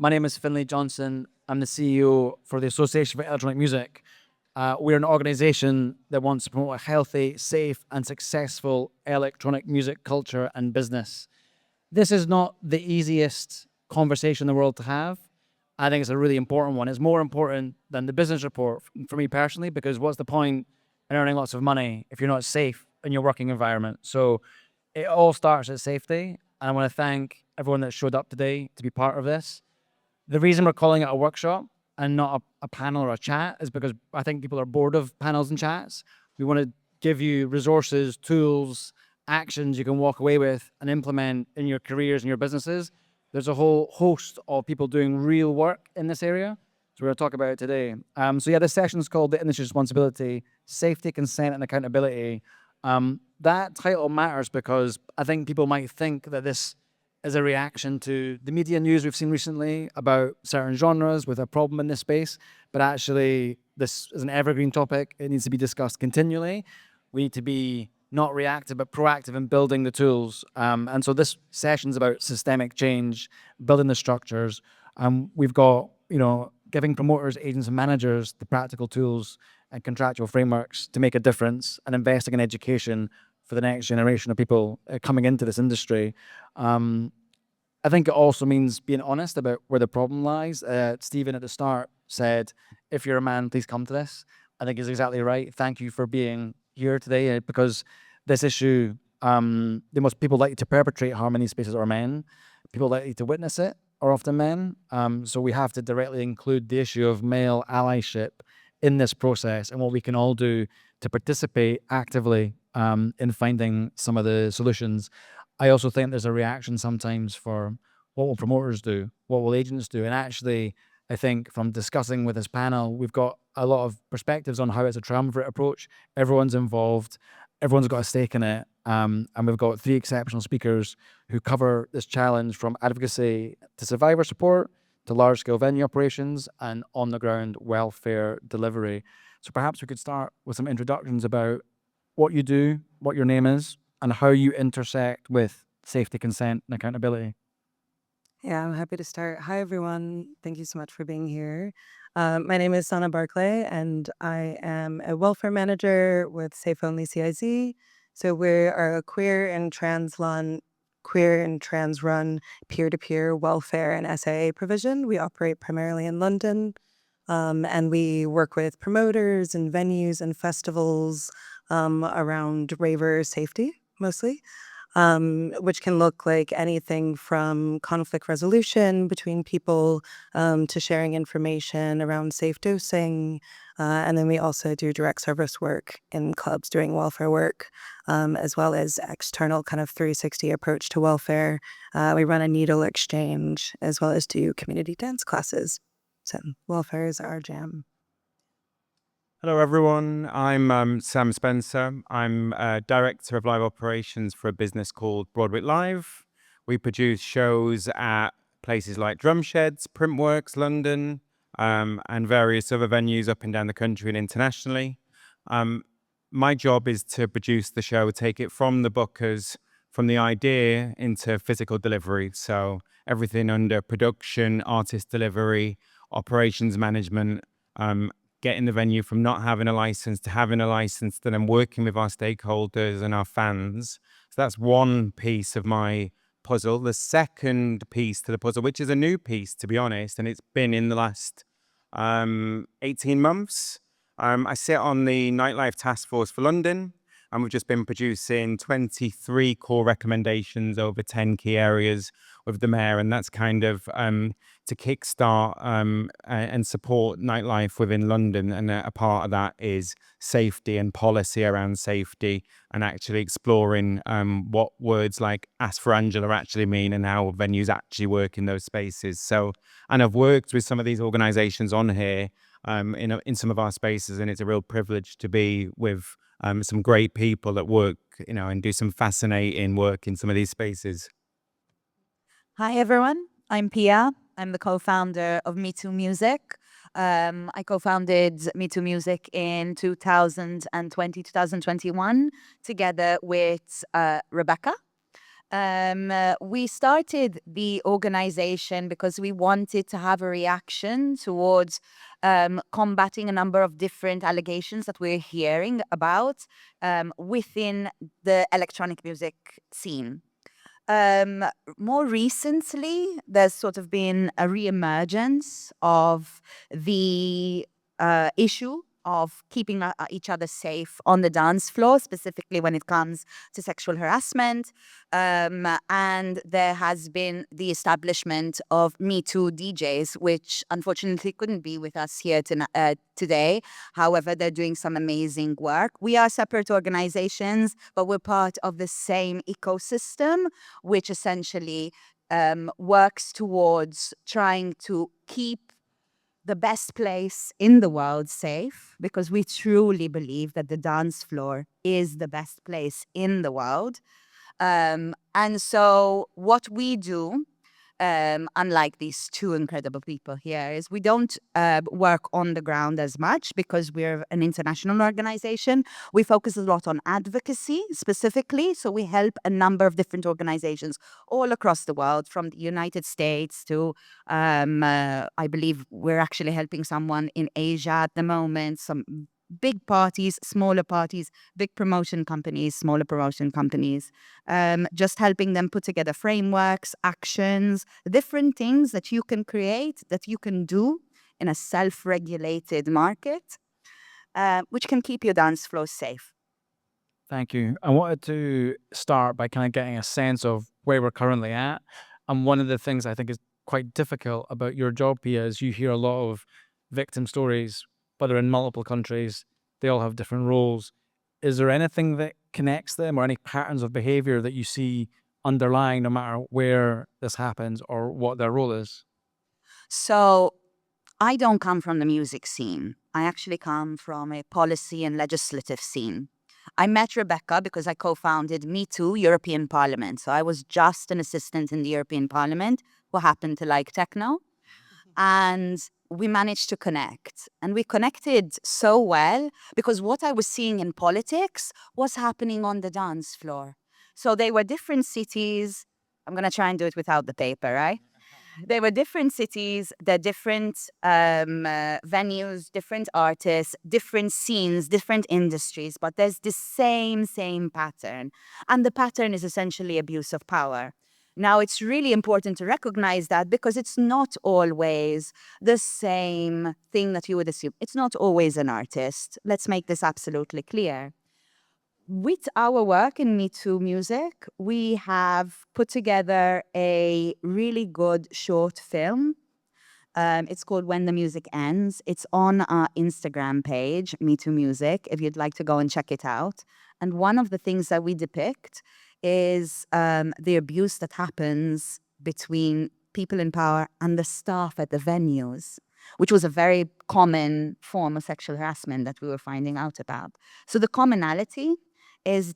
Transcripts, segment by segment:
My name is Finlay Johnson. I'm the CEO for the Association for Electronic Music. We're an organization that wants to promote a healthy, safe, and successful electronic music culture and business. This is not the easiest conversation in the world to have. I think it's a really important one. It's more important than the business report for me personally, because what's the point in earning lots of money if you're not safe in your working environment? So it all starts at safety. And I want to thank everyone that showed up today to be part of this. The reason we're calling it a workshop and not a panel or a chat is because I think people are bored of panels and chats. We want to give you resources, tools, actions you can walk away with and implement in your careers and your businesses. There's a whole host of people doing real work in this area. So we're going to talk about it today. This session is called The Industry Responsibility, Safety, Consent, and Accountability. That title matters because I think people might think that this is a reaction to the media news we've seen recently about certain genres with a problem in this space. But actually, this is an evergreen topic. It needs to be discussed continually. We need to be not reactive, but proactive in building the tools. And so this session is about systemic change, building the structures. We've got, giving promoters, agents, and managers the practical tools and contractual frameworks to make a difference and investing in education for the next generation of people coming into this industry. I think it also means being honest about where the problem lies. Stephen at the start said, if you're a man, please come to this. I think he's exactly right. Thank you for being here today, because this issue, the most people likely to perpetrate harm in these spaces are men. People likely to witness it are often men. So we have to directly include the issue of male allyship in this process and what we can all do to participate actively in finding some of the solutions. I also think there's a reaction sometimes for what will promoters do, what will agents do, and actually I think from discussing with this panel, we've got a lot of perspectives on how it's a triumvirate approach. Everyone's involved, everyone's got a stake in it, and we've got 3 exceptional speakers who cover this challenge from advocacy to survivor support to large-scale venue operations and on-the-ground welfare delivery. So perhaps we could start with some introductions about what you do, what your name is, and how you intersect with safety, consent, and accountability. Yeah, I'm happy to start. Hi, everyone. Thank you so much for being here. My name is Sana Barclay, and I am a welfare manager with Safe Only CIC. So we're a queer and trans run peer-to-peer welfare and SIA provision. We operate primarily in London, and we work with promoters and venues and festivals around raver safety, mostly. Which can look like anything from conflict resolution between people to sharing information around safe dosing. And then we also do direct service work in clubs doing welfare work, as well as external kind of 360 approach to welfare. We run a needle exchange as well as do community dance classes. So welfare is our jam. Hello, everyone. I'm Sam Spencer. I'm Director of Live Operations for a business called Broadwick Live. We produce shows at places like Drum Sheds, Printworks, London, and various other venues up and down the country and internationally. My job is to produce the show, take it from the bookers, from the idea into physical delivery. So everything under production, artist delivery, operations management, getting the venue from not having a license to having a license, then I'm working with our stakeholders and our fans. So that's one piece of my puzzle. The second piece to the puzzle, which is a new piece, to be honest, and it's been in the last 18 months. I sit on the Nightlife Task Force for London, and we've just been producing 23 core recommendations over 10 key areas with the mayor, and that's kind of to kickstart and support nightlife within London. And a part of that is safety and policy around safety, and actually exploring what words like ask for Angela actually mean and how venues actually work in those spaces. So, and I've worked with some of these organizations on here in some of our spaces, and it's a real privilege to be with some great people that work, and do some fascinating work in some of these spaces. Hi, everyone. I'm Pia. I'm the co-founder of Me Too Music. I co-founded Me Too Music in 2020, 2021, together with Rebecca. We started the organization because we wanted to have a reaction towards combating a number of different allegations that we're hearing about within the electronic music scene. More recently, there's sort of been a reemergence of the issue of keeping each other safe on the dance floor, specifically when it comes to sexual harassment. And there has been the establishment of Me Too DJs, which unfortunately couldn't be with us here today. However, they're doing some amazing work. We are separate organizations, but we're part of the same ecosystem, which essentially works towards trying to keep the best place in the world safe, because we truly believe that the dance floor is the best place in the world. And so what we do, unlike these two incredible people here, is we don't work on the ground as much because we're an international organization. We focus a lot on advocacy specifically. So we help a number of different organizations all across the world, from the United States to, I believe we're actually helping someone in Asia at the moment, some big parties, smaller parties, big promotion companies, smaller promotion companies, just helping them put together frameworks, actions, different things that you can create, that you can do in a self-regulated market, which can keep your dance floor safe. Thank you. I wanted to start by kind of getting a sense of where we're currently at. And one of the things I think is quite difficult about your job, Pia, is you hear a lot of victim stories, but they're in multiple countries. They all have different roles. Is there anything that connects them or any patterns of behavior that you see underlying no matter where this happens or what their role is? So I don't come from the music scene. I actually come from a policy and legislative scene. I met Rebecca because I co-founded Me Too European Parliament. So I was just an assistant in the European Parliament who happened to like techno. And we managed to connect. And we connected so well because what I was seeing in politics was happening on the dance floor. So they were different cities. I'm going to try and do it without the paper, right? They were different cities, they're different venues, different artists, different scenes, different industries, but there's the same pattern. And the pattern is essentially abuse of power. Now, it's really important to recognize that because it's not always the same thing that you would assume. It's not always an artist. Let's make this absolutely clear. With our work in Me Too Music, we have put together a really good short film. It's called When the Music Ends. It's on our Instagram page, Me Too Music, if you'd like to go and check it out. And one of the things that we depict is the abuse that happens between people in power and the staff at the venues, which was a very common form of sexual harassment that we were finding out about. So the commonality is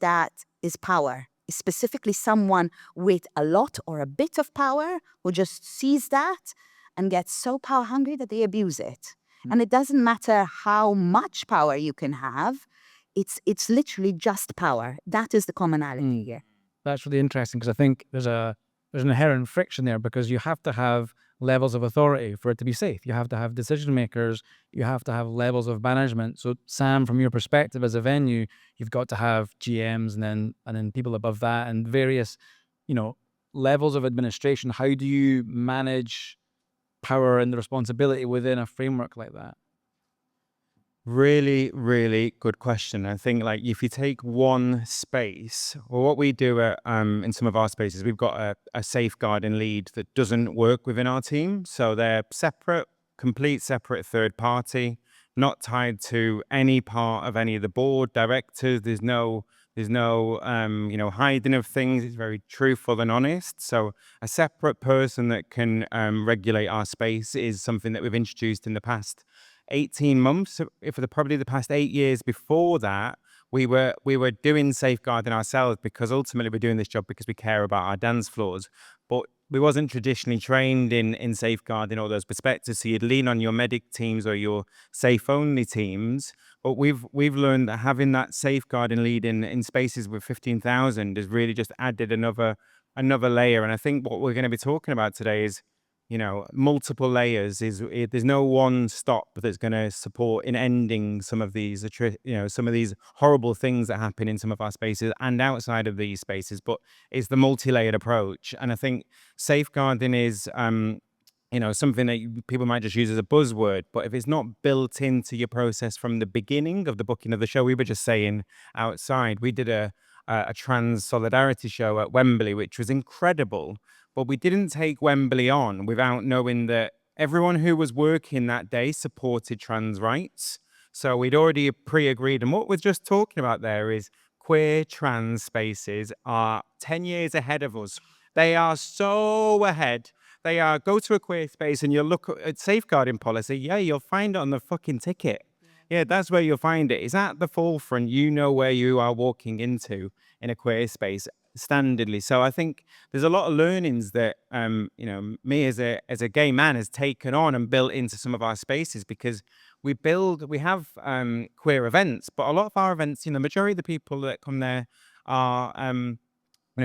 power, specifically someone with a lot or a bit of power who just sees that and gets so power hungry that they abuse it. And it doesn't matter how much power you can have, it's literally just power. That is the commonality here. That's really interesting because I think there's an inherent friction there because you have to have levels of authority for it to be safe. You have to have decision makers. You have to have levels of management. So Sam, from your perspective as a venue, you've got to have GMs and then people above that and various, levels of administration. How do you manage power and the responsibility within a framework like that? Really, really good question. I think if you take one space, or what we do in some of our spaces, we've got a safeguarding lead that doesn't work within our team. So they're separate, complete separate third party, not tied to any part of any of the board directors. There's no hiding of things. It's very truthful and honest. So a separate person that can regulate our space is something that we've introduced in the past 18 months. For probably the past 8 years before that, we were doing safeguarding ourselves because ultimately we're doing this job because we care about our dance floors. But we wasn't traditionally trained in safeguarding all those perspectives. So you'd lean on your medic teams or your safe only teams. But we've learned that having that safeguarding lead in spaces with 15,000 has really just added another another layer. And I think what we're going to be talking about today is, multiple layers. There's no one stop that's going to support in ending some of these, some of these horrible things that happen in some of our spaces and outside of these spaces. But it's the multi-layered approach. And I think safeguarding is, something that people might just use as a buzzword, but if it's not built into your process from the beginning of the booking of the show, we were just saying outside, we did a trans solidarity show at Wembley, which was incredible, but we didn't take Wembley on without knowing that everyone who was working that day supported trans rights. So we'd already pre-agreed, and what we're just talking about there is queer trans spaces are 10 years ahead of us. They are so ahead. They go to a queer space and you look at safeguarding policy. Yeah, you'll find it on the fucking ticket. Yeah, that's where you'll find it. It's at the forefront. You know where you are walking into in a queer space standardly. So I think there's a lot of learnings that me as a gay man has taken on and built into some of our spaces, because we have queer events, but a lot of our events, majority of the people that come there are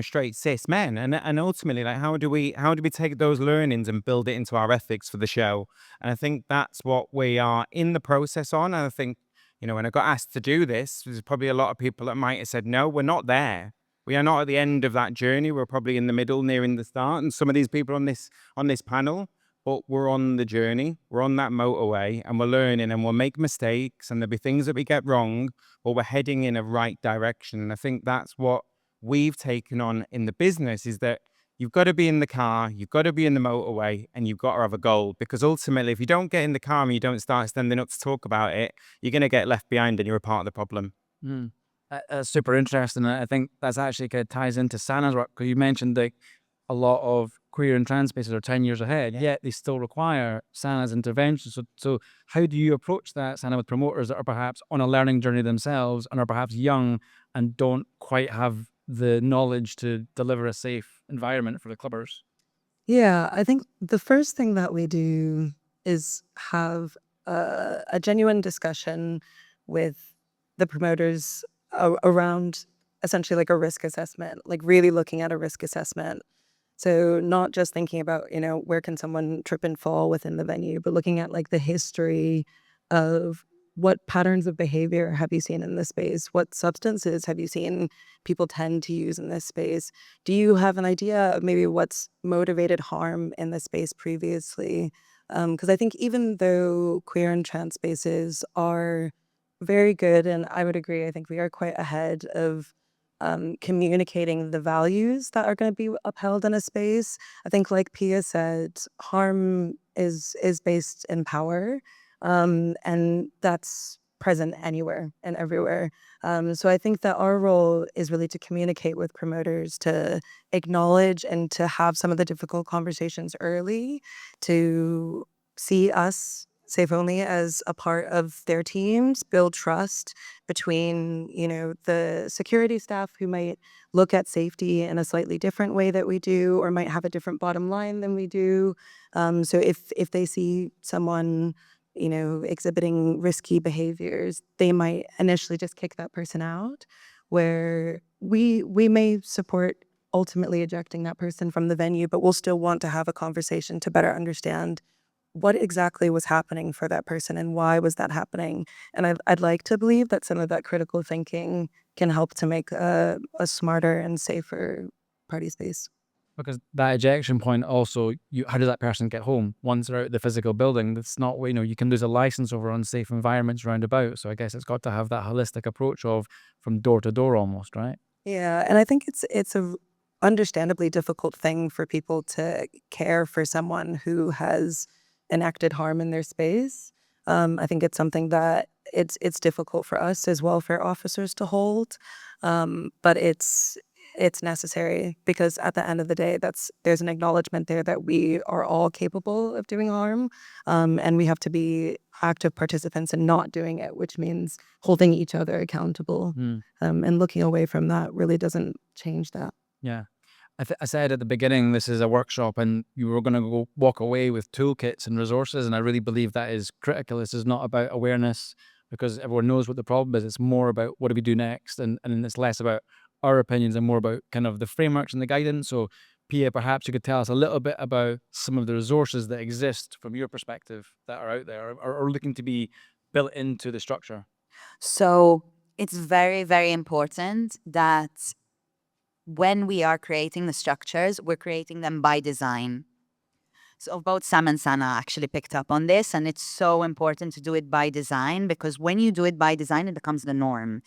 straight cis men, and ultimately, like, how do we take those learnings and build it into our ethics for the show? And I think that's what we are in the process on. And I think, when I got asked to do this, there's probably a lot of people that might have said, no, we're not there. We are not at the end of that journey. We're probably in the middle, nearing the start. And some of these people on this panel, but we're on the journey. We're on that motorway, and we're learning, and we'll make mistakes, and there'll be things that we get wrong, but we're heading in a right direction. And I think that's what we've taken on in the business, is that you've got to be in the car, you've got to be in the motorway, and you've got to have a goal. Because ultimately, if you don't get in the car and you don't start standing up to talk about it, you're going to get left behind and you're a part of the problem. That's super interesting. I think that's actually kind of ties into Sana's work, because you mentioned that a lot of queer and trans spaces are 10 years ahead, yet they still require Sana's intervention. So how do you approach that, Sana, with promoters that are perhaps on a learning journey themselves and are perhaps young and don't quite have the knowledge to deliver a safe environment for the clubbers? Yeah, I think the first thing that we do is have a genuine discussion with the promoters around essentially like a risk assessment, like really looking at a risk assessment. So not just thinking about, where can someone trip and fall within the venue, but looking at like the history of what patterns of behavior have you seen in this space? What substances have you seen people tend to use in this space? Do you have an idea of maybe what's motivated harm in the space previously? Because I think even though queer and trans spaces are very good, and I would agree, I think we are quite ahead of communicating the values that are going to be upheld in a space. I think, like Pia said, harm is based in power, and that's present anywhere and everywhere. So I think that our role is really to communicate with promoters, to acknowledge and to have some of the difficult conversations early, to see us Safe Only as a part of their teams, build trust between, the security staff who might look at safety in a slightly different way that we do, or might have a different bottom line than we do. So if they see someone, exhibiting risky behaviors, they might initially just kick that person out, where we may support ultimately ejecting that person from the venue, but we'll still want to have a conversation to better understand what exactly was happening for that person and why was that happening. And I'd like to believe that some of that critical thinking can help to make a smarter and safer party space. Because that ejection point also, how does that person get home once they're out of the physical building? That's not, you can lose a license over unsafe environments roundabout. So I guess it's got to have that holistic approach of from door to door almost, right? Yeah, and I think it's a understandably difficult thing for people to care for someone who has enacted harm in their space. I think it's something that it's difficult for us as welfare officers to hold, but it's necessary, because at the end of the day, there's an acknowledgement there that we are all capable of doing harm, and we have to be active participants in not doing it, which means holding each other accountable. And looking away from that really doesn't change that. Yeah. I said at the beginning, this is a workshop and you were going to go walk away with toolkits and resources. And I really believe that is critical. This is not about awareness, because everyone knows what the problem is. It's more about what do we do next? And it's less about our opinions are more about kind of the frameworks and the guidance. So Pia, perhaps you could tell us a little bit about some of the resources that exist from your perspective that are out there or looking to be built into the structure. So it's very, very important that when we are creating the structures, we're creating them by design. So both Sam and Sana actually picked up on this, and it's so important to do it by design, because when you do it by design, it becomes the norm.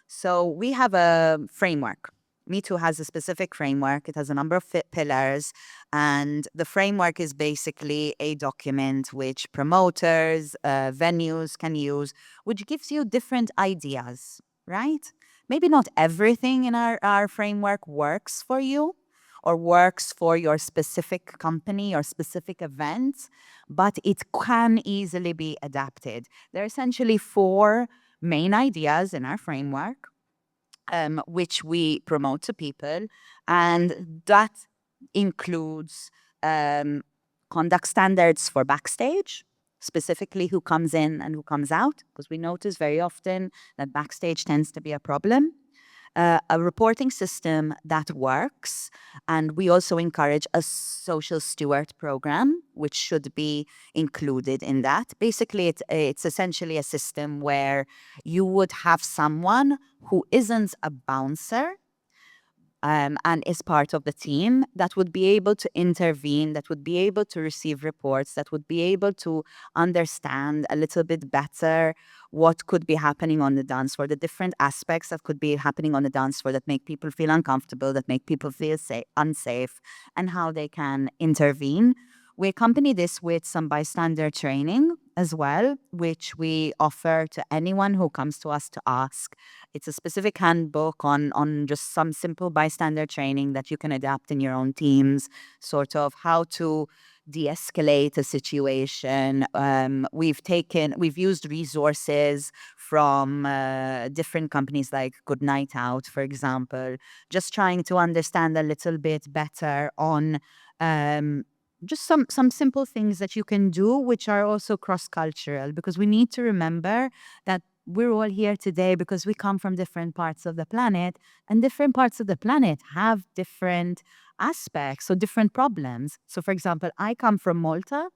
So we have a framework. Me Too has a specific framework. It has a number of pillars, and the framework is basically a document which promoters, venues can use, which gives you different ideas, right? Maybe not everything in our framework works for you or works for your specific company or specific event, but it can easily be adapted. There are essentially 4 main ideas in our framework, which we promote to people, and that includes conduct standards for backstage, specifically who comes in and who comes out, because we notice very often that backstage tends to be a problem. A reporting system that works, and we also encourage a social steward program, which should be included in that. Basically, it's essentially a system where you would have someone who isn't a bouncer and is part of the team that would be able to intervene, that would be able to receive reports, that would be able to understand a little bit better what could be happening on the dance floor, the different aspects that could be happening on the dance floor that make people feel uncomfortable, that make people feel unsafe, and how they can intervene. We accompany this with some bystander training as well, which we offer to anyone who comes to us to ask. It's a specific handbook on just some simple bystander training that you can adapt in your own teams, sort of how to de-escalate a situation. We've used resources from different companies like Good Night Out, for example, just trying to understand a little bit better on just some simple things that you can do, which are also cross-cultural, because we need to remember that we're all here today because we come from different parts of the planet, and different parts of the planet have different aspects, so different problems. So, for example, I come from Malta,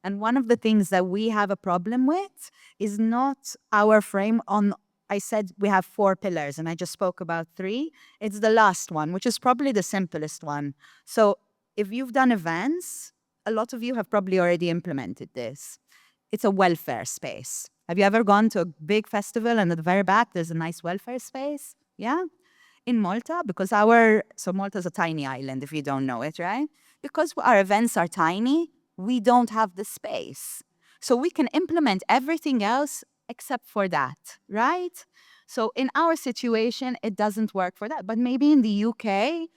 and one of the things that we have a problem with is not our frame on. I said we have 4 pillars, and I just spoke about 3. It's the last one, which is probably the simplest one. So if you've done events, a lot of you have probably already implemented this. It's a welfare space. Have you ever gone to a big festival and at the very back there's a nice welfare space? Yeah? In Malta, because Malta's a tiny island if you don't know it, right? Because our events are tiny, we don't have the space. So we can implement everything else except for that, right? So in our situation, it doesn't work for that. But maybe in the UK,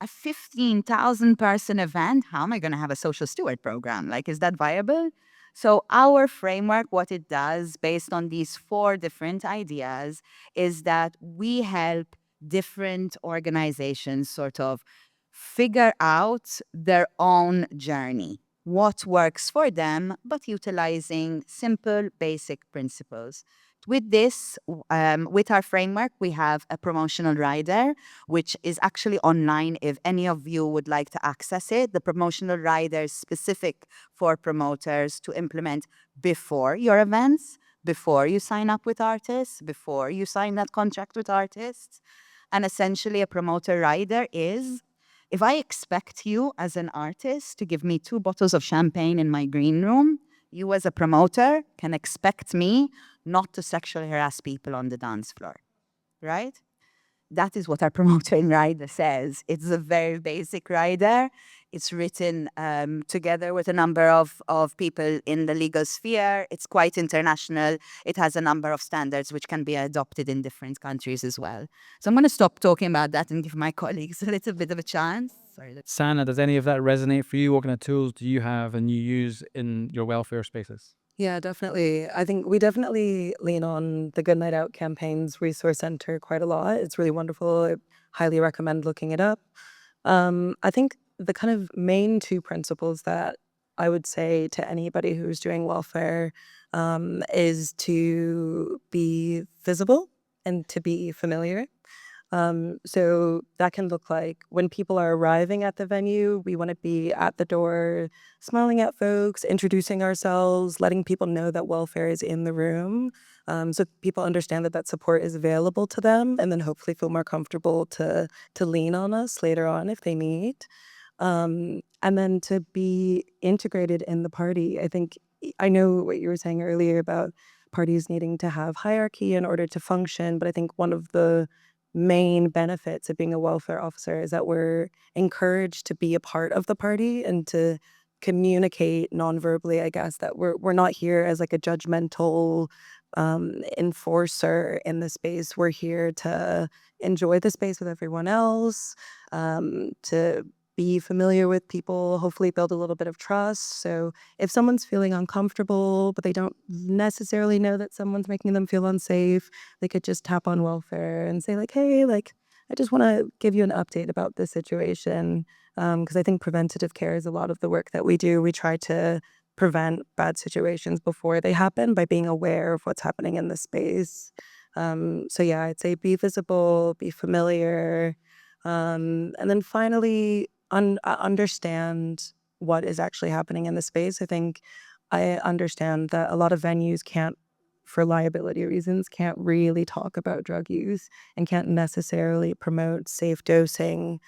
a 15,000 person event, how am I going to have a social steward program? Like, is that viable? So our framework, what it does based on these 4 different ideas is that we help different organizations sort of figure out their own journey, what works for them, but utilizing simple, basic principles. With this, with our framework, we have a promotional rider, which is actually online if any of you would like to access it. The promotional rider is specific for promoters to implement before your events, before you sign up with artists, before you sign that contract with artists. And essentially, a promoter rider is, if I expect you as an artist to give me 2 bottles of champagne in my green room, you as a promoter can expect me not to sexually harass people on the dance floor, right? That is what our promoting rider says. It's a very basic rider. It's written together with a number of people in the legal sphere. It's quite international. It has a number of standards which can be adopted in different countries as well. So I'm going to stop talking about that and give my colleagues a little bit of a chance. Sorry. Sana, does any of that resonate for you? What kind of tools do you have and you use in your welfare spaces? Yeah, definitely. I think we definitely lean on the Good Night Out campaign's resource center quite a lot. It's really wonderful. I highly recommend looking it up. I think the kind of main 2 principles that I would say to anybody who's doing welfare is to be visible and to be familiar. So that can look like when people are arriving at the venue, we want to be at the door, smiling at folks, introducing ourselves, letting people know that welfare is in the room. So people understand that that support is available to them, and then hopefully feel more comfortable to lean on us later on if they need. And then to be integrated in the party. I think I know what you were saying earlier about parties needing to have hierarchy in order to function, but I think one of the main benefits of being a welfare officer is that we're encouraged to be a part of the party and to communicate non-verbally, I guess, that we're not here as like a judgmental enforcer in the space. We're here to enjoy the space with everyone else, to be familiar with people, hopefully build a little bit of trust. So if someone's feeling uncomfortable, but they don't necessarily know that someone's making them feel unsafe, they could just tap on welfare and say like, hey, like, I just want to give you an update about this situation. Because I think preventative care is a lot of the work that we do. We try to prevent bad situations before they happen by being aware of what's happening in the space. So yeah, I'd say be visible, be familiar, and then finally understand what is actually happening in the space. I think I understand that a lot of venues can't, for liability reasons, can't really talk about drug use and can't necessarily promote safe dosing,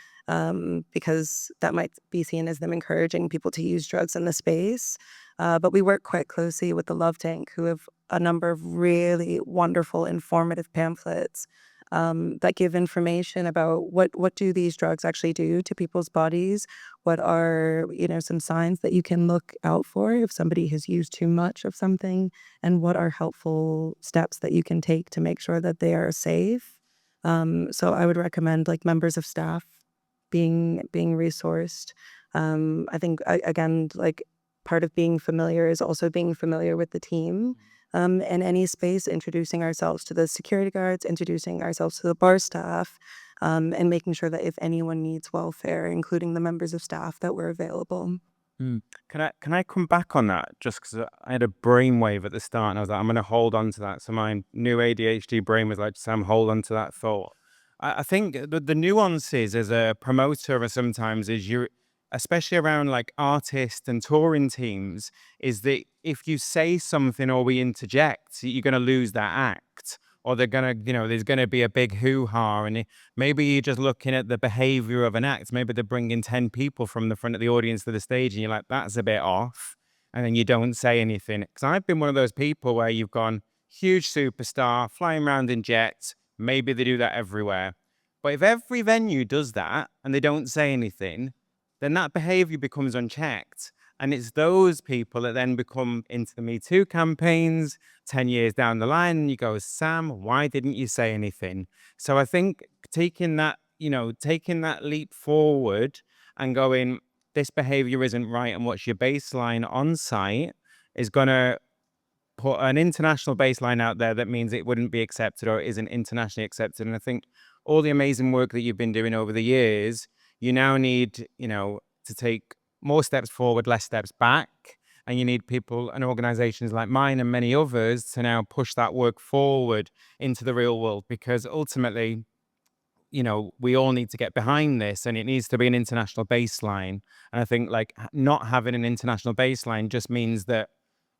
because that might be seen as them encouraging people to use drugs in the space. But we work quite closely with the Love Tank, who have a number of really wonderful, informative pamphlets that give information about what do these drugs actually do to people's bodies, what are some signs that you can look out for if somebody has used too much of something, and what are helpful steps that you can take to make sure that they are safe. So I would recommend like members of staff being resourced. I think again, like part of being familiar is also being familiar with the team. In any space, introducing ourselves to the security guards, introducing ourselves to the bar staff, and making sure that if anyone needs welfare, including the members of staff, that we're available. Can I come back on that just because I had a brainwave at the start and I was like, I'm going to hold on to that. So my new ADHD brain was like, Sam, hold on to that thought. I think the nuances as a promoter are sometimes is you, especially around like artists and touring teams, is that if you say something or we interject, you're going to lose that act. Or they're going to, there's going to be a big hoo-ha. And maybe you're just looking at the behavior of an act. Maybe they're bringing 10 people from the front of the audience to the stage and you're like, that's a bit off. And then you don't say anything. Because I've been one of those people where you've gone, huge superstar, flying around in jets. Maybe they do that everywhere. But if every venue does that and they don't say anything, then that behavior becomes unchecked. And it's those people that then become into the Me Too campaigns 10 years down the line. And you go, Sam, why didn't you say anything? So I think taking that leap forward and going, this behavior isn't right. And what's your baseline on site is going to put an international baseline out there that means it wouldn't be accepted or it isn't internationally accepted. And I think all the amazing work that you've been doing over the years, you now need, to take more steps forward, less steps back. And you need people and organizations like mine and many others to now push that work forward into the real world, because ultimately, we all need to get behind this and it needs to be an international baseline. And I think like not having an international baseline just means that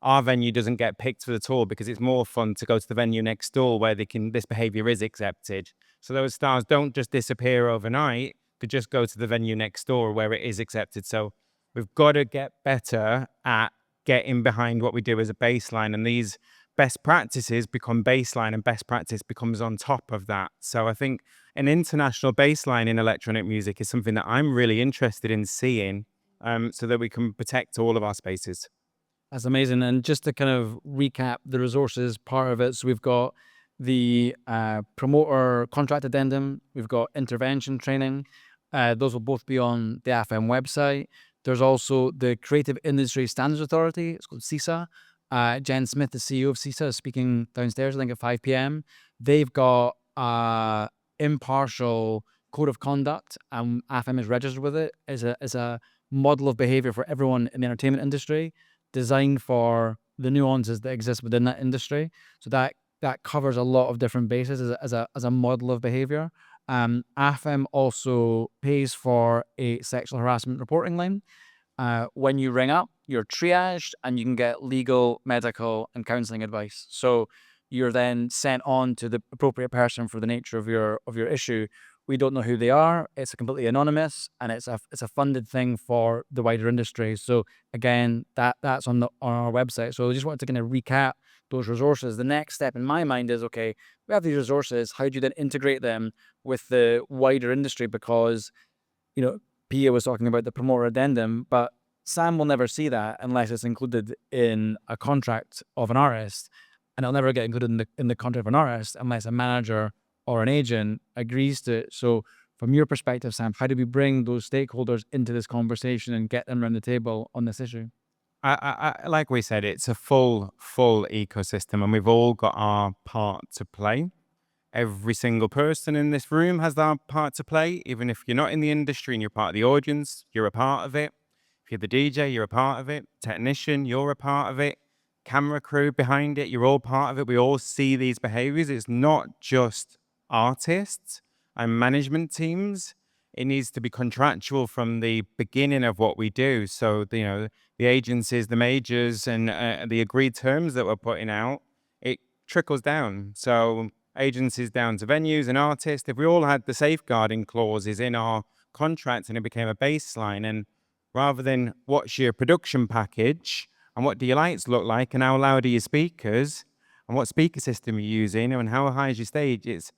our venue doesn't get picked for the tour because it's more fun to go to the venue next door where this behavior is accepted. So those stars don't just disappear overnight, they just go to the venue next door where it is accepted. So we've got to get better at getting behind what we do as a baseline, and these best practices become baseline and best practice becomes on top of that. So I think an international baseline in electronic music is something that I'm really interested in seeing, so that we can protect all of our spaces. That's amazing. And just to kind of recap the resources part of it, so we've got the promoter contract addendum, we've got intervention training. Those will both be on the AFEM website. There's also the Creative Industry Standards Authority. It's called CISA. Jen Smith, the CEO of CISA, is speaking downstairs, I think at 5 p.m. They've got impartial code of conduct, and AFEM is registered with it as a model of behavior for everyone in the entertainment industry, designed for the nuances that exist within that industry. So that covers a lot of different bases as a model of behavior. AFEM also pays for a sexual harassment reporting line. When you ring up, you're triaged and you can get legal, medical, and counselling advice. So you're then sent on to the appropriate person for the nature of your issue. We don't know who they are. It's completely anonymous, and it's a funded thing for the wider industry. So again, that's on our website. So I just wanted to kind of recap those resources. The next step in my mind is, okay, we have these resources. How do you then integrate them with the wider industry? Because, you know, Pia was talking about the promoter addendum, but Sam will never see that unless it's included in a contract of an artist, and it'll never get included in the contract of an artist unless a manager or an agent agrees to it. So from your perspective, Sam, how do we bring those stakeholders into this conversation and get them around the table on this issue? Like we said, it's a full ecosystem, and we've all got our part to play. Every single person in this room has their part to play. Even if you're not in the industry and you're part of the audience, you're a part of it. If you're the DJ, you're a part of it. Technician, you're a part of it. Camera crew behind it, you're all part of it. We all see these behaviors. It's not just artists and management teams. It needs to be contractual from the beginning of what we do. So, the agencies, the majors, and the agreed terms that we're putting out, it trickles down. So agencies down to venues and artists. If we all had the safeguarding clauses in our contracts and it became a baseline, and rather than what's your production package and what do your lights look like and how loud are your speakers and what speaker system you're using and how high is your stage, it's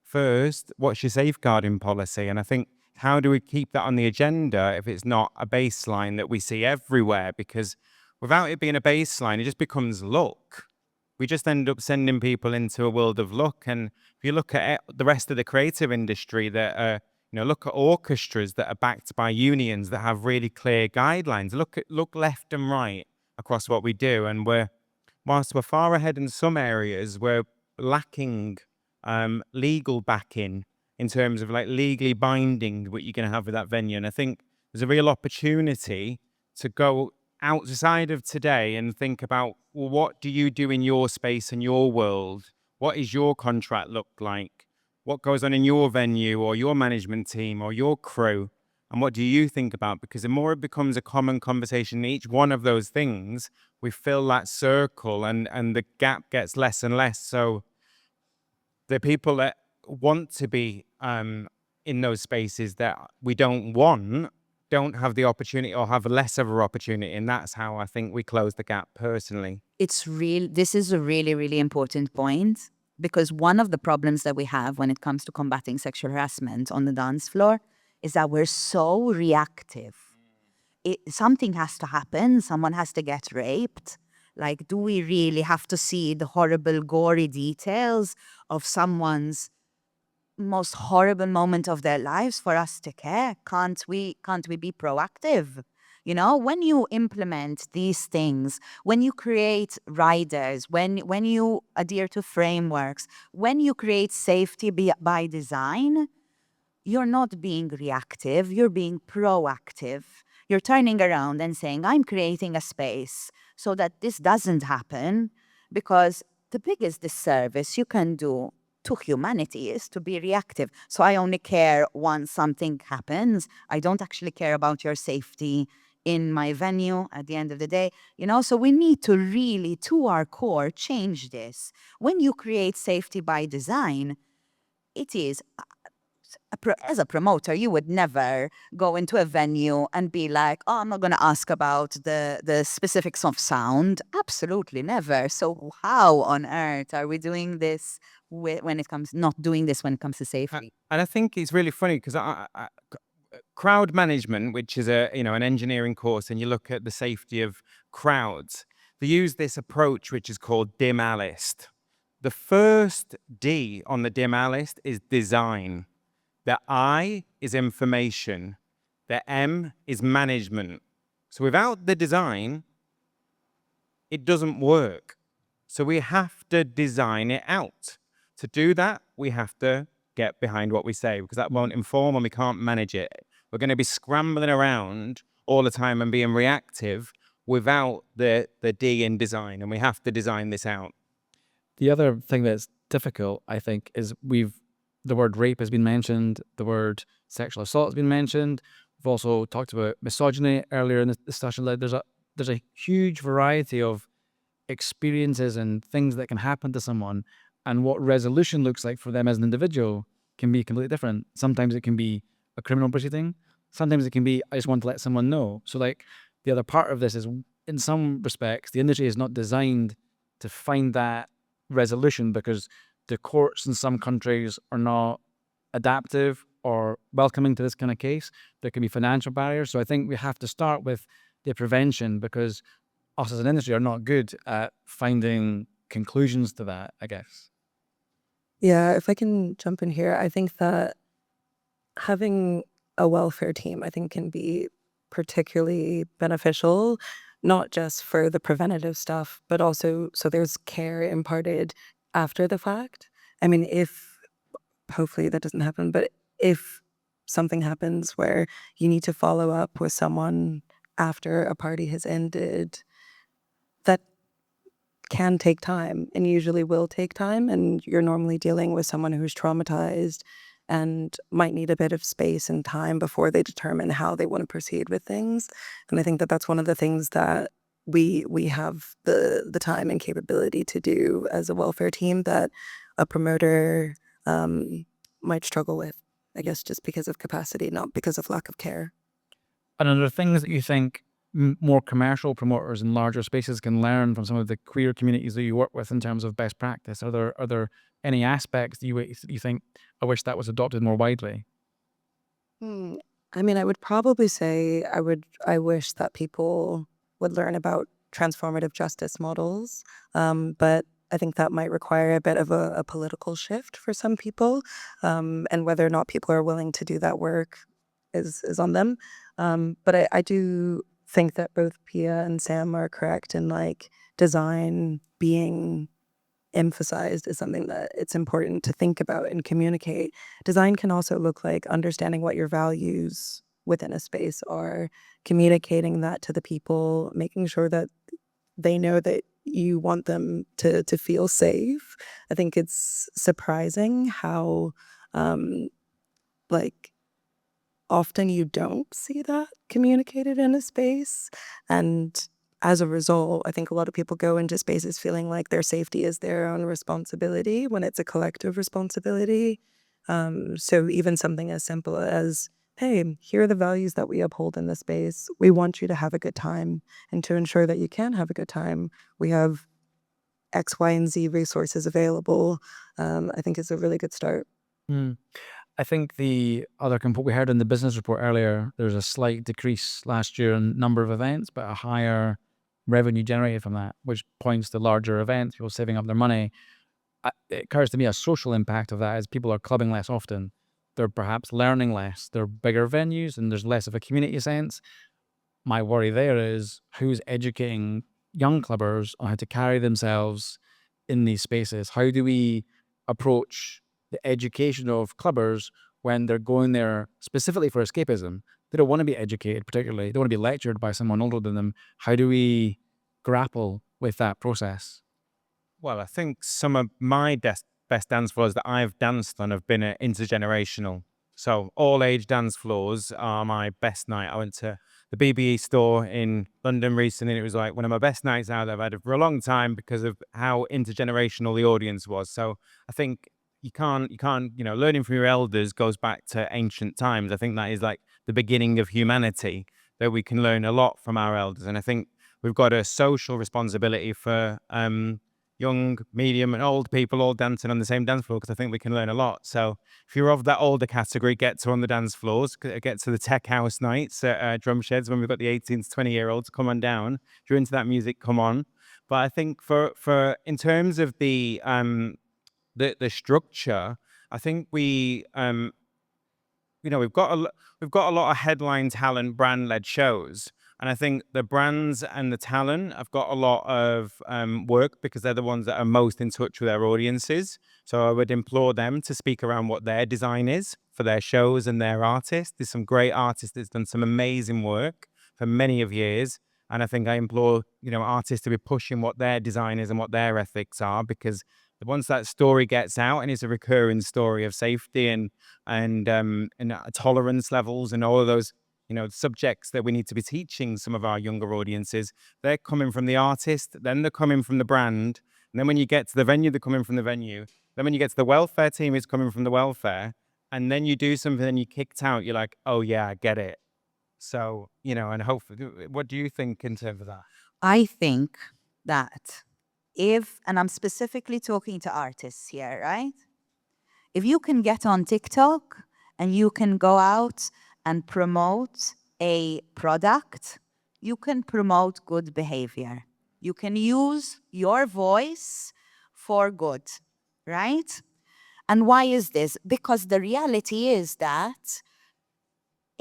first, what's your safeguarding policy? And I think, how do we keep that on the agenda if it's not a baseline that we see everywhere? Because without it being a baseline, it just becomes luck. We just end up sending people into a world of luck. And if you look at the rest of the creative industry, that look at orchestras that are backed by unions that have really clear guidelines. Look left and right across what we do, and whilst we're far ahead in some areas, we're lacking legal backing in terms of like legally binding what you're going to have with that venue. And I think there's a real opportunity to go outside of today and think about, well, what do you do in your space and your world? What is your contract look like? What goes on in your venue or your management team or your crew? And what do you think about? Because the more it becomes a common conversation in each one of those things, we fill that circle and the gap gets less and less. So the people that want to be in those spaces that we don't want don't have the opportunity or have less of an opportunity. And that's how I think we close the gap personally. This is a really, really important point, because one of the problems that we have when it comes to combating sexual harassment on the dance floor is that we're so reactive. Something has to happen. Someone has to get raped. Like, do we really have to see the horrible, gory details of someone's most horrible moment of their lives for us to care? Can't we be proactive? When you implement these things, when you create riders, when you adhere to frameworks, when you create safety by design, you're not being reactive, you're being proactive. You're turning around and saying, I'm creating a space so that this doesn't happen, because the biggest disservice you can do to humanity is to be reactive. So I only care once something happens. I don't actually care about your safety in my venue at the end of the day. So we need to really, to our core, change this. When you create safety by design, it is, as a promoter, you would never go into a venue and be like, oh, I'm not going to ask about the specifics of sound. Absolutely never. So how on earth are we doing this when it comes to safety? And I think it's really funny because crowd management, which is an engineering course, and you look at the safety of crowds, they use this approach which is called DIM-ALIST. The first D on the DIM-ALIST is design. The I is information. The M is management. So without the design, it doesn't work. So we have to design it out. To do that, we have to get behind what we say, because that won't inform and we can't manage it. We're going to be scrambling around all the time and being reactive without the D in design, and we have to design this out. The other thing that's difficult, I think, is the word rape has been mentioned, the word sexual assault has been mentioned. We've also talked about misogyny earlier in the discussion. Like there's a huge variety of experiences and things that can happen to someone, and what resolution looks like for them as an individual can be completely different. Sometimes it can be a criminal proceeding. Sometimes it can be, I just want to let someone know. So like the other part of this is, in some respects, the industry is not designed to find that resolution because the courts in some countries are not adaptive or welcoming to this kind of case. There can be financial barriers. So I think we have to start with the prevention, because us as an industry are not good at finding conclusions to that, I guess. Yeah, if I can jump in here, I think that having a welfare team, I think, can be particularly beneficial, not just for the preventative stuff, but also so there's care imparted after the fact. I mean, if hopefully that doesn't happen, but if something happens where you need to follow up with someone after a party has ended, that can take time and usually will take time. And you're normally dealing with someone who's traumatized and might need a bit of space and time before they determine how they want to proceed with things. And I think that that's one of the things that we have the time and capability to do as a welfare team that a promoter might struggle with, I guess, just because of capacity, not because of lack of care. And are there things that you think more commercial promoters in larger spaces can learn from some of the queer communities that you work with in terms of best practice? Are there any aspects that you think, I wish that was adopted more widely? I mean, I would probably say I wish that people would learn about transformative justice models, but I think that might require a bit of a political shift for some people, and whether or not people are willing to do that work is on them. But I do think that both Pia and Sam are correct in like design being emphasized is something that it's important to think about and communicate. Design can also look like understanding what your values within a space are, communicating that to the people, making sure that they know that you want them to feel safe. I think it's surprising how like often you don't see that communicated in a space. And as a result, I think a lot of people go into spaces feeling like their safety is their own responsibility when it's a collective responsibility. So even something as simple as, hey, here are the values that we uphold in this space. We want you to have a good time. And to ensure that you can have a good time, we have X, Y, and Z resources available, I think is a really good start. Mm. I think the other component we heard in the business report earlier, there's a slight decrease last year in number of events, but a higher revenue generated from that, which points to larger events, people saving up their money. It occurs to me a social impact of that is people are clubbing less often. They're perhaps learning less. They're bigger venues and there's less of a community sense. My worry there is who's educating young clubbers on how to carry themselves in these spaces. How do we approach the education of clubbers when they're going there specifically for escapism? They don't want to be educated particularly. They don't want to be lectured by someone older than them. How do we grapple with that process? Well, I think some of my best dance floors that I've danced on have been intergenerational. So all age dance floors are my best night. I went to the BBE store in London recently, and it was like one of my best nights out I've had for a long time because of how intergenerational the audience was. So I think you can't, learning from your elders goes back to ancient times. I think that is like the beginning of humanity, that we can learn a lot from our elders. And I think we've got a social responsibility for young, medium, and old people all dancing on the same dance floor, because I think we can learn a lot. So if you're of that older category, get to on the dance floors, get to the tech house nights at drum sheds when we've got the 18 to 20-year-olds, come on down. If you're into that music, come on. But I think for in terms of the structure, I think we've got a lot of headline talent brand led shows, and I think the brands and the talent have got a lot of work because they're the ones that are most in touch with their audiences. So I would implore them to speak around what their design is for their shows and their artists. There's some great artists that's done some amazing work for many of years, and I think I implore artists to be pushing what their design is and what their ethics are, because once that story gets out and it's a recurring story of safety and tolerance levels and all of those, subjects that we need to be teaching some of our younger audiences, they're coming from the artist, then they're coming from the brand. And then when you get to the venue, they're coming from the venue. Then when you get to the welfare team, it's coming from the welfare. And then you do something and you're kicked out. You're like, oh yeah, I get it. So, and hopefully, what do you think in terms of that? I think that and I'm specifically talking to artists here, right? If you can get on TikTok and you can go out and promote a product, you can promote good behavior. You can use your voice for good, right? And why is this? Because the reality is that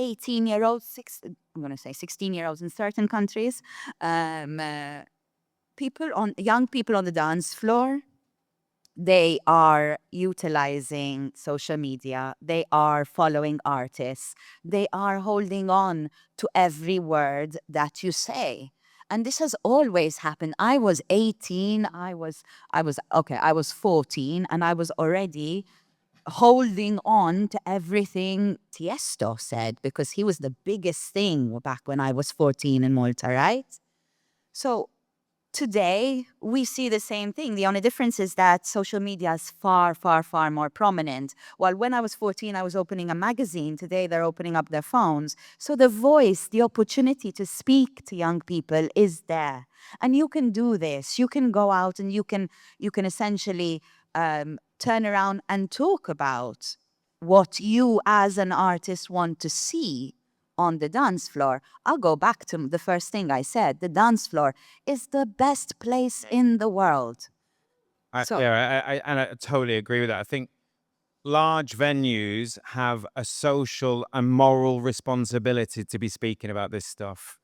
18-year-olds, I'm going to say 16-year-olds in certain countries, young people on the dance floor, they are utilizing social media. They are following artists. They are holding on to every word that you say. And this has always happened. I was 18. I was 14, and I was already holding on to everything Tiesto said because he was the biggest thing back when I was 14 in Malta, right? So today, we see the same thing. The only difference is that social media is far, far, far more prominent. While when I was 14, I was opening a magazine. Today, they're opening up their phones. So the voice, the opportunity to speak to young people is there. And you can do this. You can go out and you can essentially turn around and talk about what you as an artist want to see on the dance floor. I'll go back to the first thing I said. The dance floor is the best place in the world. I totally agree with that. I think large venues have a social and moral responsibility to be speaking about this stuff.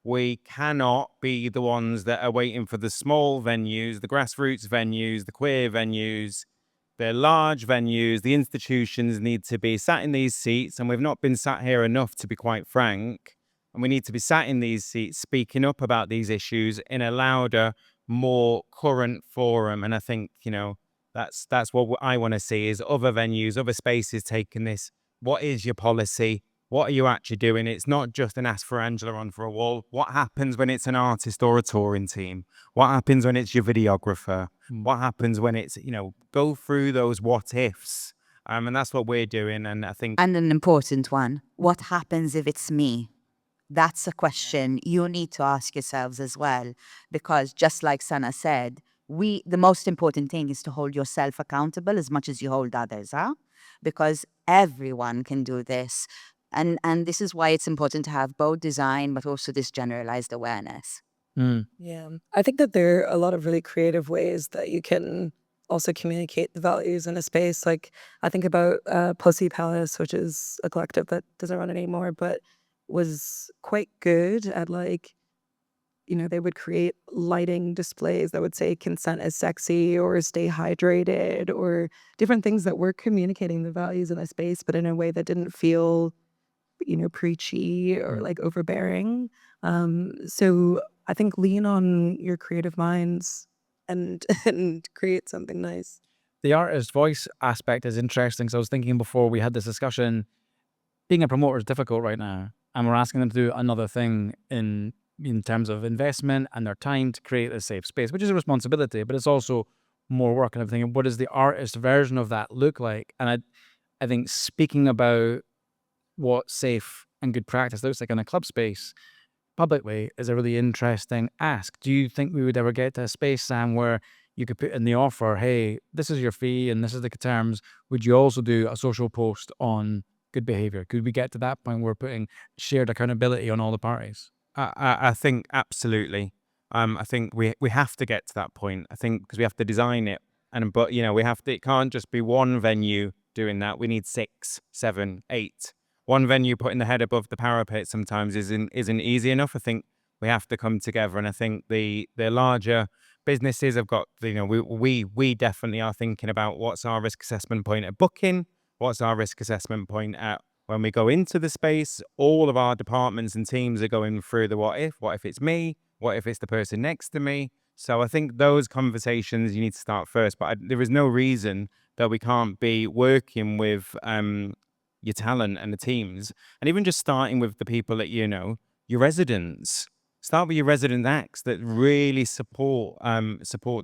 We cannot be the ones that are waiting for the small venues, the grassroots venues, the queer venues. They're large venues. The institutions need to be sat in these seats, and we've not been sat here enough, to be quite frank. And we need to be sat in these seats speaking up about these issues in a louder, more current forum. And I think, that's what I want to see is other venues, other spaces taking this. What is your policy? What are you actually doing? It's not just an ask for Angela on for a wall. What happens when it's an artist or a touring team? What happens when it's your videographer? What happens when it's, go through those what ifs. And that's what we're doing. And I think... And an important one, what happens if it's me? That's a question you need to ask yourselves as well. Because just like Sana said, the most important thing is to hold yourself accountable as much as you hold others, because everyone can do this. And this is why it's important to have both design, but also this generalized awareness. Yeah. I think that there are a lot of really creative ways that you can also communicate the values in a space. Like I think about Pussy Palace, which is a collective that doesn't run anymore, but was quite good at they would create lighting displays that would say consent is sexy or stay hydrated or different things that were communicating the values in a space, but in a way that didn't feel, preachy or like overbearing. So I think lean on your creative minds and create something nice. The artist voice aspect is interesting. So I was thinking before we had this discussion, being a promoter is difficult right now. And we're asking them to do another thing in terms of investment and their time to create a safe space, which is a responsibility, but it's also more work. And I'm thinking, what does the artist version of that look like? And I think speaking about what safe and good practice looks like in a club space publicly is a really interesting ask. Do you think we would ever get to a space, Sam, where you could put in the offer, hey, this is your fee and this is the terms. Would you also do a social post on good behavior? Could we get to that point where we're putting shared accountability on all the parties? I think absolutely. I think we have to get to that point. I think because we have to design it, but we have to. It can't just be one venue doing that. We need 6, 7, 8. One venue putting the head above the parapet sometimes isn't easy enough. I think we have to come together, and I think the larger businesses have got. We definitely are thinking about what's our risk assessment point at booking. What's our risk assessment point at when we go into the space? All of our departments and teams are going through the what if it's me? What if it's the person next to me? So I think those conversations you need to start first. But there is no reason that we can't be working with your talent and the teams, and even just starting with the people that you know, your residents. Start with your resident acts that really support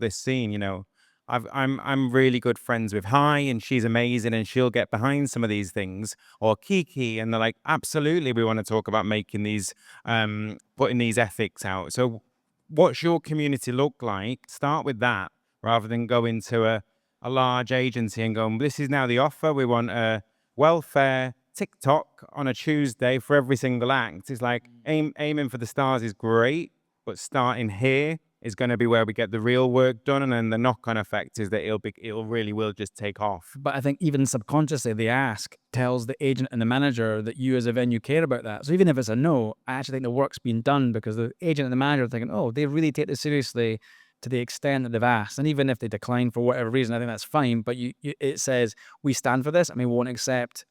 this scene. You know, I'm really good friends with Hi, and she's amazing, and she'll get behind some of these things. Or Kiki, and they're like, absolutely, we want to talk about making these, putting these ethics out. So, what's your community look like? Start with that rather than go into a large agency and going, this is now the offer. We want a welfare TikTok on a Tuesday for every single act. It's like aiming for the stars is great, but starting here is going to be where we get the real work done, and then the knock-on effect is that it'll really will just take off. But I think even subconsciously, the ask tells the agent and the manager that you as a venue care about that. So even if it's a no, I actually think the work's been done because the agent and the manager are thinking, oh, they really take this seriously to the extent that they've asked. And even if they decline for whatever reason, I think that's fine. But it says, we stand for this and we won't accept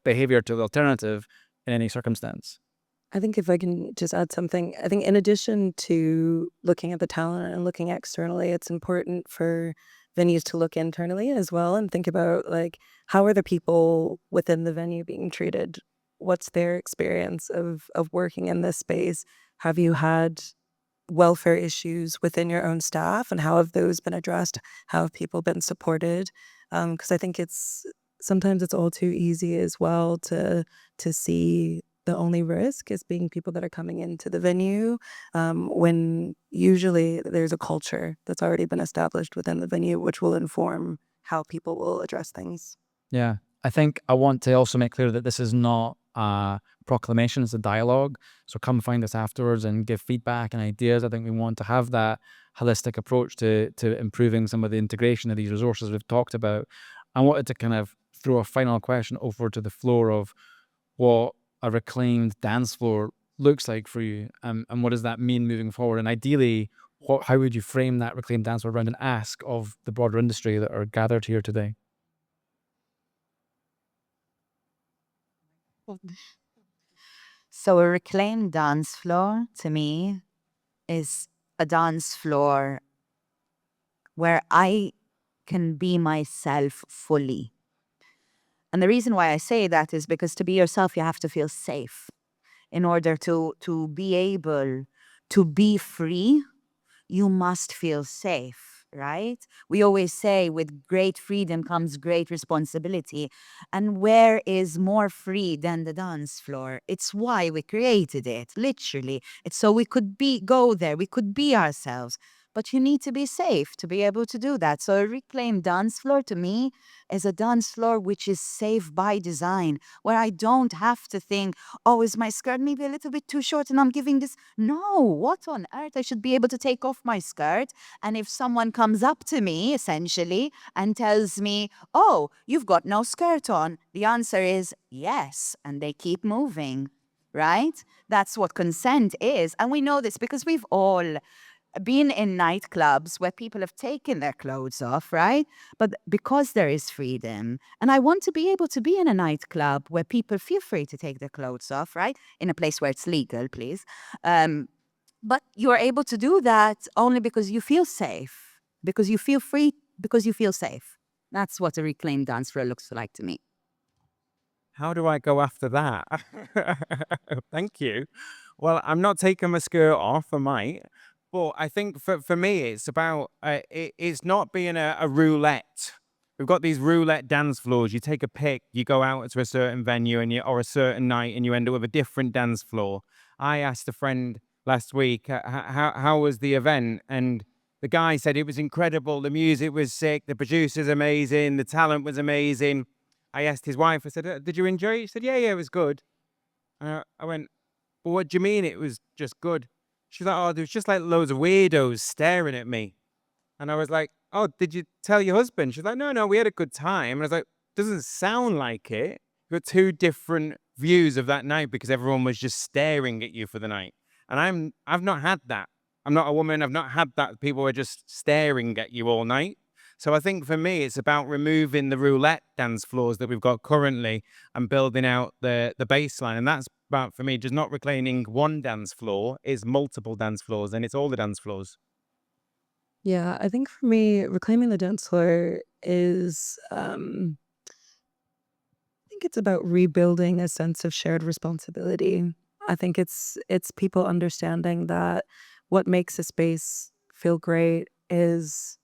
behaviour to the alternative in any circumstance. I think if I can just add something, I think in addition to looking at the talent and looking externally, it's important for venues to look internally as well and think about, like, how are the people within the venue being treated? What's their experience of working in this space? Have you had welfare issues within your own staff, and how have those been addressed? How have people been supported? Because I think sometimes it's all too easy as well to see the only risk is being people that are coming into the venue, when usually there's a culture that's already been established within the venue, which will inform how people will address things. Yeah. I think I want to also make clear that this is not a proclamation, it's a dialogue. So come find us afterwards and give feedback and ideas. I think we want to have that holistic approach to improving some of the integration of these resources we've talked about. I wanted to kind of throw a final question over to the floor of what a reclaimed dance floor looks like for you, and what does that mean moving forward? And ideally, how would you frame that reclaimed dance floor around an ask of the broader industry that are gathered here today? So a reclaimed dance floor to me is a dance floor where I can be myself fully. And the reason why I say that is because to be yourself, you have to feel safe. In order to be able to be free, you must feel safe, right? We always say with great freedom comes great responsibility. And where is more free than the dance floor? It's why we created it, literally. It's so we could go there, we could be ourselves. But you need to be safe to be able to do that. So a reclaimed dance floor to me is a dance floor which is safe by design, where I don't have to think, oh, is my skirt maybe a little bit too short and I'm giving this? No, what on earth? I should be able to take off my skirt. And if someone comes up to me, essentially, and tells me, oh, you've got no skirt on, the answer is yes. And they keep moving, right? That's what consent is. And we know this because we've all been in nightclubs where people have taken their clothes off, right? But because there is freedom, and I want to be able to be in a nightclub where people feel free to take their clothes off, right? In a place where it's legal, please. But you're able to do that only because you feel safe, because you feel free, because you feel safe. That's what a reclaimed dance floor looks like to me. How do I go after that? Thank you. Well, I'm not taking my skirt off, I might. But I think for me, it's about, it's not being a roulette. We've got these roulette dance floors. You take a pick, you go out to a certain venue or a certain night, and you end up with a different dance floor. I asked a friend last week, how was the event? And the guy said it was incredible. The music was sick. The producer's amazing. The talent was amazing. I asked his wife, I said, did you enjoy it? She said, yeah, it was good. I went, well, what do you mean it was just good? She's like, oh, there's just like loads of weirdos staring at me. And I was like, oh, did you tell your husband? She's like, no, we had a good time. And I was like, doesn't sound like it. You've got two different views of that night because everyone was just staring at you for the night. And I've not had that. I'm not a woman. I've not had that. People were just staring at you all night. So I think for me, it's about removing the roulette dance floors that we've got currently and building out the baseline. And that's about, for me, just not reclaiming one dance floor, is multiple dance floors, and it's all the dance floors. Yeah, I think for me, reclaiming the dance floor is, I think it's about rebuilding a sense of shared responsibility. I think it's people understanding that what makes a space feel great is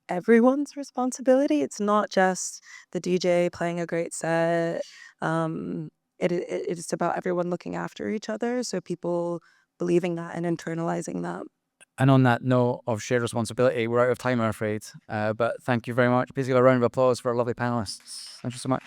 everyone's responsibility. It's not just the DJ playing a great set. It's about everyone looking after each other. So people believing that and internalizing that. And on that note of shared responsibility, we're out of time, I'm afraid. But thank you very much. Please give a round of applause for our lovely panelists. Thank you so much.